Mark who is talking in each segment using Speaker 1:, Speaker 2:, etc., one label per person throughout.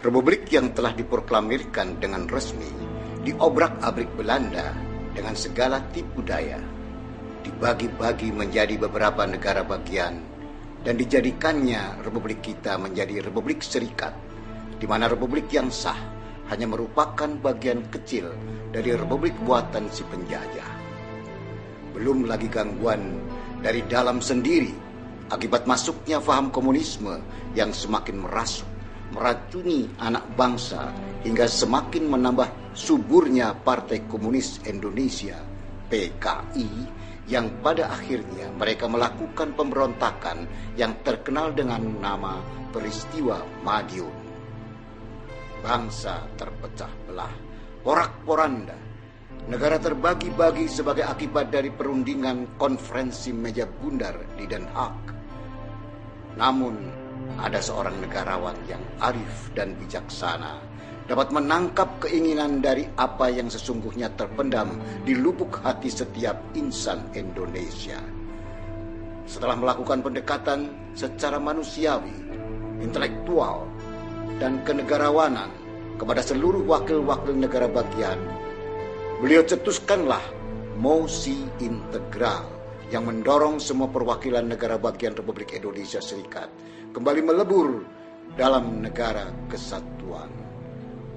Speaker 1: Republik yang telah diproklamirkan dengan resmi diobrak-abrik Belanda dengan segala tipu daya, dibagi-bagi menjadi beberapa negara bagian, dan dijadikannya Republik kita menjadi Republik Serikat, di mana Republik yang sah hanya merupakan bagian kecil dari Republik buatan si penjajah. Belum lagi gangguan dari dalam sendiri akibat masuknya faham komunisme yang semakin merasuk, meracuni anak bangsa hingga semakin menambah suburnya Partai Komunis Indonesia (PKI) yang pada akhirnya mereka melakukan pemberontakan yang terkenal dengan nama peristiwa Madiun. Bangsa terpecah belah, porak-poranda, negara terbagi-bagi sebagai akibat dari perundingan konferensi meja bundar di Den Haag. Namun, ada seorang negarawan yang arif dan bijaksana dapat menangkap keinginan dari apa yang sesungguhnya terpendam di lubuk hati setiap insan Indonesia. Setelah melakukan pendekatan secara manusiawi, intelektual, dan kenegarawanan kepada seluruh wakil-wakil negara bagian, beliau cetuskanlah mosi integral yang mendorong semua perwakilan negara bagian Republik Indonesia Serikat kembali melebur dalam negara kesatuan.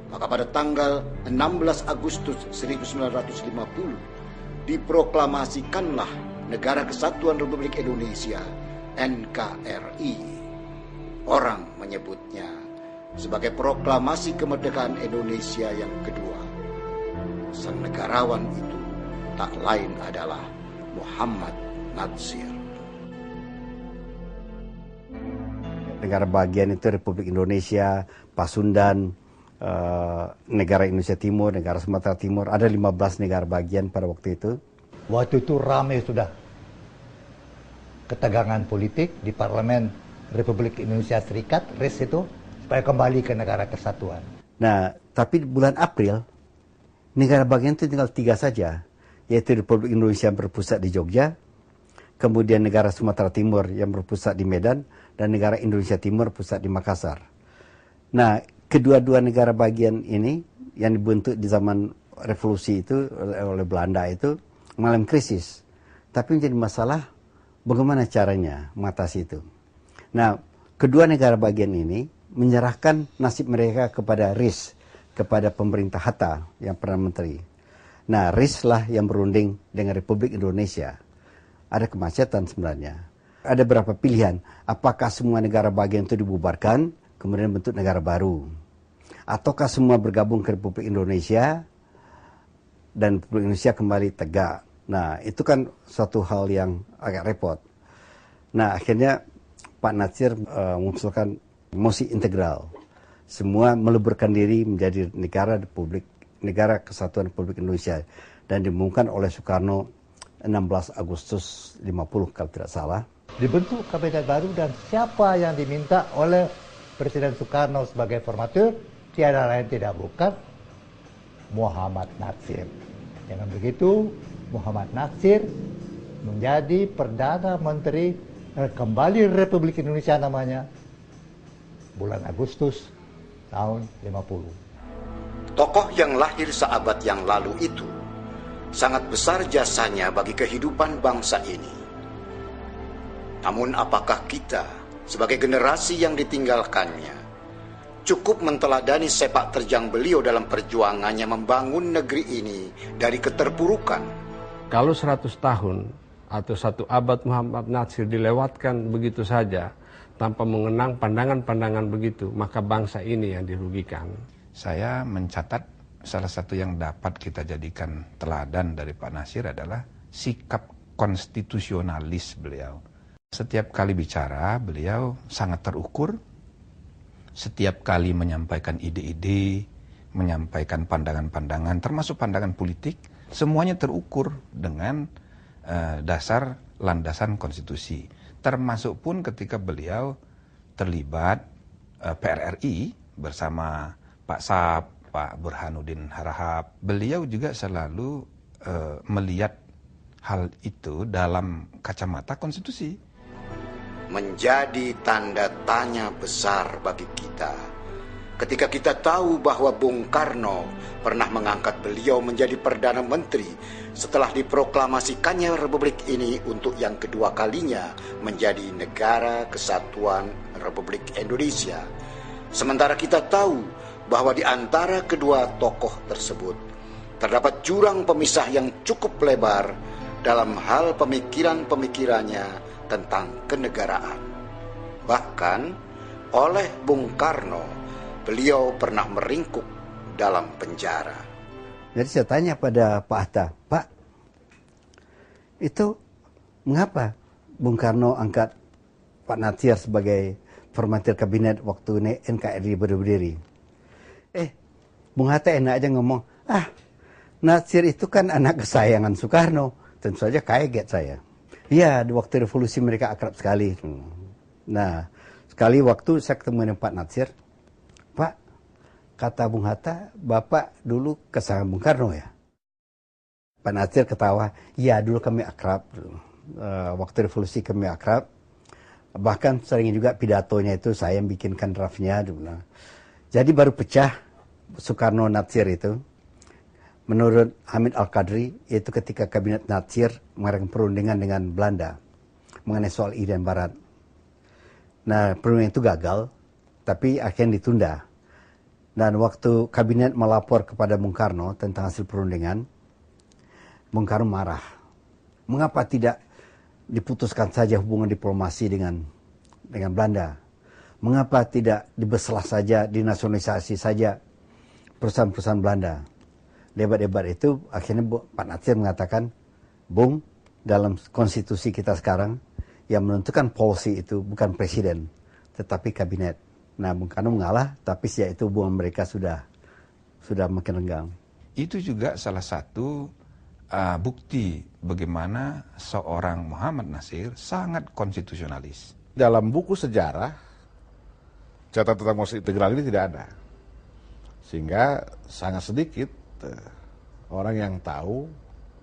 Speaker 1: Maka pada tanggal 16 Agustus 1950 diproklamasikanlah Negara Kesatuan Republik Indonesia (NKRI). Orang menyebutnya sebagai proklamasi kemerdekaan Indonesia yang kedua. Sang negarawan itu tak lain adalah Muhammad Natsir.
Speaker 2: Negara bagian itu Republik Indonesia, Pasundan, negara Indonesia Timur, negara Sumatera Timur, ada 15 negara bagian pada waktu itu.
Speaker 3: Waktu itu ramai sudah ketegangan politik di Parlemen Republik Indonesia Serikat, RIS itu, supaya kembali ke negara kesatuan.
Speaker 2: Nah, tapi bulan April, negara bagian itu tinggal 3 saja, yaitu Republik Indonesia yang berpusat di Jogja, kemudian negara Sumatera Timur yang berpusat di Medan, dan negara Indonesia Timur pusat di Makassar. Nah, kedua-dua negara bagian ini yang dibentuk di zaman revolusi itu oleh Belanda itu mengalami krisis. Tapi menjadi masalah bagaimana caranya mengatasi itu. Nah, kedua negara bagian ini menyerahkan nasib mereka kepada RIS, kepada pemerintah Hatta yang Perdana Menteri. Nah, RIS lah yang berunding dengan Republik Indonesia. Ada kemacetan sebenarnya. Ada beberapa pilihan, apakah semua negara bagian itu dibubarkan, kemudian bentuk negara baru. Ataukah semua bergabung ke Republik Indonesia, dan Republik Indonesia kembali tegak. Nah, itu kan suatu hal yang agak repot. Nah, akhirnya Pak Natsir mengusulkan mosi integral. Semua meleburkan diri menjadi negara kesatuan Republik Indonesia. Dan diumumkan oleh Soekarno 16 Agustus 50 kalau tidak salah.
Speaker 3: Dibentuk kabinet baru dan siapa yang diminta oleh Presiden Soekarno sebagai formatur, tiada lain tidak bukan Muhammad Natsir. Dengan begitu, Muhammad Natsir menjadi Perdana Menteri kembali Republik Indonesia namanya bulan Agustus tahun 50.
Speaker 1: Tokoh yang lahir seabad yang lalu itu sangat besar jasanya bagi kehidupan bangsa ini. Namun apakah kita sebagai generasi yang ditinggalkannya cukup menteladani sepak terjang beliau dalam perjuangannya membangun negeri ini dari keterpurukan?
Speaker 4: Kalau 100 tahun atau 1 abad Muhammad Natsir dilewatkan begitu saja tanpa mengenang pandangan-pandangan begitu, maka bangsa ini yang dirugikan.
Speaker 5: Saya mencatat salah satu yang dapat kita jadikan teladan dari Pak Natsir adalah sikap konstitusionalis beliau. Setiap kali bicara, beliau sangat terukur. Setiap kali menyampaikan ide-ide, menyampaikan pandangan-pandangan, termasuk pandangan politik, semuanya terukur dengan dasar landasan konstitusi. Termasuk pun ketika beliau terlibat PRRI bersama Pak Saab, Pak Burhanuddin Harahap, beliau juga selalu melihat hal itu dalam kacamata konstitusi.
Speaker 1: Menjadi tanda tanya besar bagi kita ketika kita tahu bahwa Bung Karno pernah mengangkat beliau menjadi Perdana Menteri setelah diproklamasikannya Republik ini untuk yang kedua kalinya menjadi Negara Kesatuan Republik Indonesia. Sementara kita tahu bahwa di antara kedua tokoh tersebut terdapat jurang pemisah yang cukup lebar dalam hal pemikiran-pemikirannya tentang kenegaraan. Bahkan oleh Bung Karno, beliau pernah meringkuk dalam penjara.
Speaker 2: Jadi saya tanya pada Pak Hatta, Pak, itu mengapa Bung Karno angkat Pak Natsir sebagai formatir kabinet waktu NKRI baru berdiri? Bung Hatta enak aja ngomong, Natsir itu kan anak kesayangan Soekarno. Tentu saja kaget saya. Iya, di waktu revolusi mereka akrab sekali. Nah, sekali waktu saya ketemu dengan Pak Natsir, Pak, kata Bung Hatta, Bapak dulu kesayangan Bung Karno ya? Pak Natsir ketawa, iya dulu kami akrab. Waktu revolusi kami akrab. Bahkan sering juga pidatonya itu saya yang bikinkan draftnya. Jadi baru pecah Soekarno-Natsir itu. Menurut Hamid Al-Qadri, itu ketika kabinet Natsir mengadakan perundingan dengan Belanda mengenai soal Irian Barat. Nah, perundingan itu gagal, tapi akhirnya ditunda. Dan waktu kabinet melapor kepada Bung Karno tentang hasil perundingan, Bung Karno marah. Mengapa tidak diputuskan saja hubungan diplomasi dengan Belanda? Mengapa tidak dibeselah saja, dinasionalisasi saja perusahaan-perusahaan Belanda? Debat-debat itu akhirnya Pak Natsir mengatakan, Bung, dalam konstitusi kita sekarang yang menentukan policy itu bukan presiden, tetapi kabinet. Nah, Bung Karno mengalah, tapi sejak itu hubungan mereka sudah makin renggang.
Speaker 5: Itu juga salah satu bukti bagaimana seorang Muhammad Natsir sangat konstitusionalis.
Speaker 6: Dalam buku sejarah, catatan tentang mosi integral ini tidak ada. Sehingga sangat sedikit orang yang tahu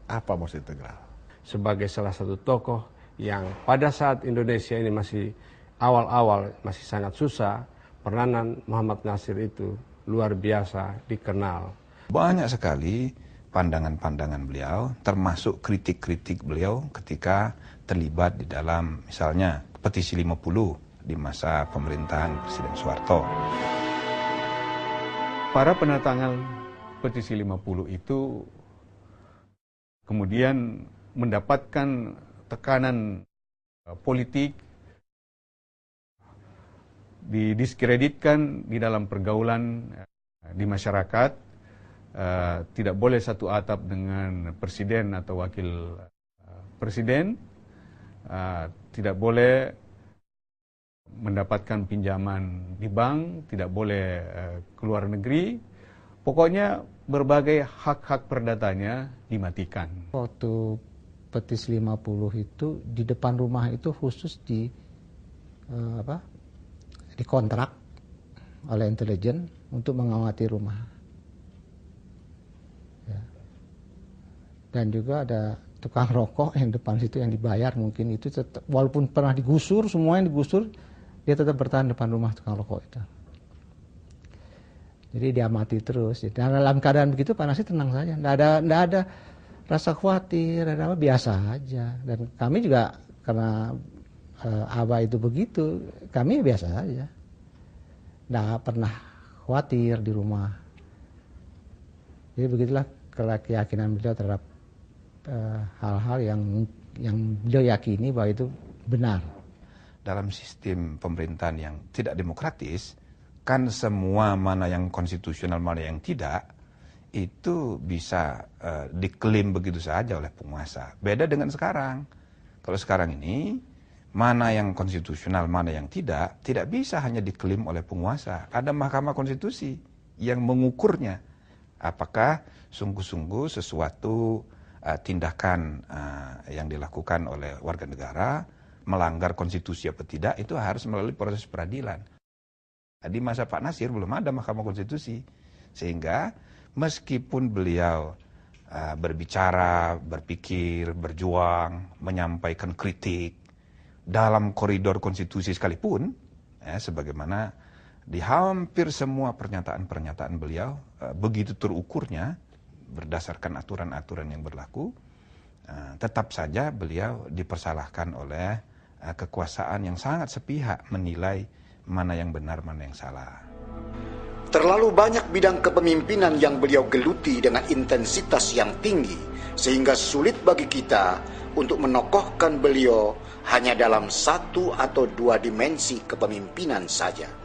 Speaker 6: apa mosi integral.
Speaker 4: Sebagai salah satu tokoh yang pada saat Indonesia ini masih awal-awal, masih sangat susah, peranan Muhammad Natsir itu luar biasa dikenal.
Speaker 5: Banyak sekali pandangan-pandangan beliau, termasuk kritik-kritik beliau ketika terlibat di dalam misalnya petisi 50 di masa pemerintahan Presiden Soeharto.
Speaker 7: Para penatangan petisi 50 itu kemudian mendapatkan tekanan politik, didiskreditkan di dalam pergaulan di masyarakat, tidak boleh satu atap dengan presiden atau wakil presiden, tidak boleh mendapatkan pinjaman di bank, tidak boleh keluar negeri. Pokoknya berbagai hak-hak perdatanya dimatikan.
Speaker 8: Waktu petisi 50 itu di depan rumah itu khusus dikontrak oleh intelijen untuk mengawasi rumah. Ya. Dan juga ada tukang rokok yang depan situ yang dibayar mungkin itu tetap, walaupun pernah digusur, semua yang digusur, dia tetap bertahan depan rumah tukang rokok itu. Jadi dia mati terus. Dan dalam keadaan begitu Pak Natsir tenang saja, tidak ada rasa khawatir, biasa aja. Dan kami juga karena Abah itu begitu, kami biasa aja, tidak pernah khawatir di rumah. Jadi begitulah keyakinan beliau terhadap hal-hal yang beliau yakini bahwa itu benar.
Speaker 5: Dalam sistem pemerintahan yang tidak demokratis, kan semua mana yang konstitusional, mana yang tidak, itu bisa diklaim begitu saja oleh penguasa. Beda dengan sekarang. Kalau sekarang ini, mana yang konstitusional, mana yang tidak bisa hanya diklaim oleh penguasa. Ada Mahkamah Konstitusi yang mengukurnya. Apakah sungguh-sungguh sesuatu tindakan yang dilakukan oleh warga negara melanggar konstitusi atau tidak, itu harus melalui proses peradilan. Di masa Pak Natsir belum ada Mahkamah Konstitusi, sehingga meskipun beliau berbicara, berpikir, berjuang, menyampaikan kritik dalam koridor konstitusi sekalipun, sebagaimana di hampir semua pernyataan-pernyataan beliau begitu terukurnya berdasarkan aturan-aturan yang berlaku, tetap saja beliau dipersalahkan oleh kekuasaan yang sangat sepihak menilai mana yang benar, mana yang salah.
Speaker 1: Terlalu banyak bidang kepemimpinan yang beliau geluti dengan intensitas yang tinggi, sehingga sulit bagi kita untuk menokohkan beliau hanya dalam satu atau dua dimensi kepemimpinan saja.